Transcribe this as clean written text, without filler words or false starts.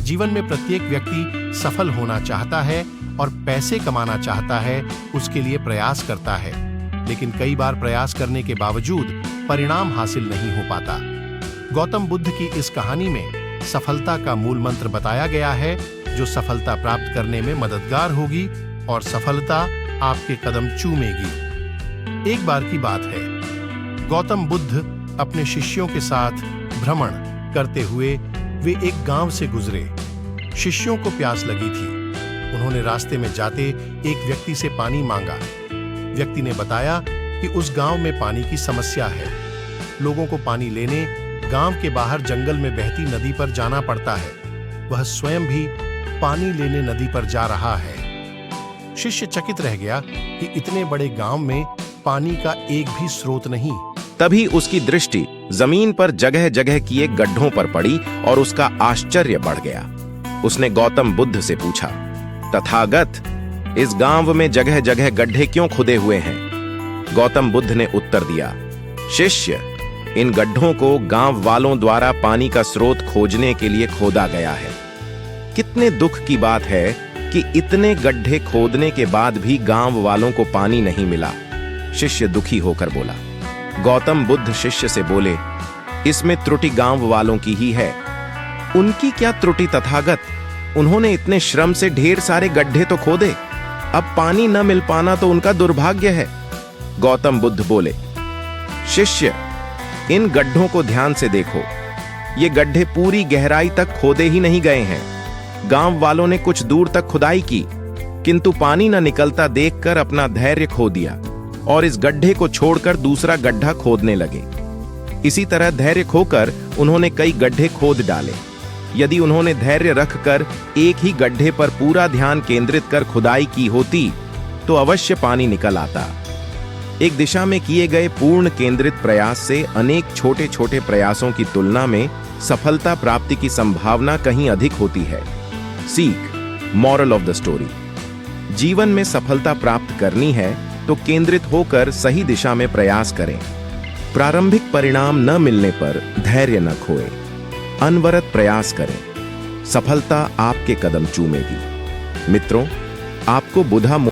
जीवन में प्रत्येक व्यक्ति सफल होना चाहता है और पैसे कमाना चाहता है, उसके लिए प्रयास करता है, लेकिन कई बार प्रयास करने के बावजूद परिणाम हासिल नहीं हो पाता। गौतम बुद्ध की इस कहानी में सफलता का मूल मंत्र बताया गया है, जो सफलता प्राप्त करने में मददगार होगी और सफलता आपके कदम चूमेगी। एक बार की बात है, गौतम बुद्ध अपने शिष्यों के साथ भ्रमण करते हुए वे एक गांव से गुजरे। शिष्यों को प्यास लगी थी। उन्होंने रास्ते में जाते एक व्यक्ति से पानी मांगा। व्यक्ति ने बताया कि उस गांव में पानी की समस्या है। लोगों को पानी लेने गांव के बाहर जंगल में बहती नदी पर जाना पड़ता है। वह स्वयं भी पानी लेने नदी पर जा रहा है। शिष्य चकित रह गया कि इतने बड़े गांव में पानी का एक भी स्रोत नहीं। तभी उसकी दृष्टि जमीन पर जगह जगह किए गड्ढों पर पड़ी और उसका आश्चर्य बढ़ गया। उसने गौतम बुद्ध से पूछा, तथागत, इस गांव में जगह जगह गड्ढे क्यों खुदे हुए हैं? गौतम बुद्ध ने उत्तर दिया, शिष्य, इन गड्ढों को गांव वालों द्वारा पानी का स्रोत खोजने के लिए खोदा गया है। कितने दुख की बात है कि इतने गड्ढे खोदने के बाद भी गांव वालों को पानी नहीं मिला। शिष्य दुखी होकर बोला। गौतम बुद्ध शिष्य से बोले, इसमें त्रुटि गांव वालों की ही है। उनकी क्या त्रुटि तथागत? उन्होंने इतने श्रम से ढेर सारे गड्ढे तो खोदे, अब पानी न मिल पाना तो उनका दुर्भाग्य है। गौतम बुद्ध बोले, शिष्य, इन गड्ढों को ध्यान से देखो। ये गड्ढे पूरी गहराई तक खोदे ही नहीं गए हैं। गांव वालों ने कुछ दूर तक खुदाई की, किंतु पानी न निकलता देखकर अपना धैर्य खो दिया और इस गड्ढे को छोड़कर दूसरा गड्ढा खोदने लगे। इसी तरह धैर्य खोकर उन्होंने कई गड्ढे खोद डाले। यदि उन्होंने धैर्य रखकर एक ही गड्ढे पर पूरा ध्यान केंद्रित कर खुदाई की होती तो अवश्य पानी निकल आता। एक दिशा में किए गए पूर्ण केंद्रित प्रयास से अनेक छोटे छोटे प्रयासों की तुलना में सफलता प्राप्ति की संभावना कहीं अधिक होती है। सीख, मॉरल ऑफ द स्टोरी, जीवन में सफलता प्राप्त करनी है तो केंद्रित होकर सही दिशा में प्रयास करें। प्रारंभिक परिणाम न मिलने पर धैर्य न खोएं, अनवरत प्रयास करें। सफलता आपके कदम चूमेगी। मित्रों, आपको बुधा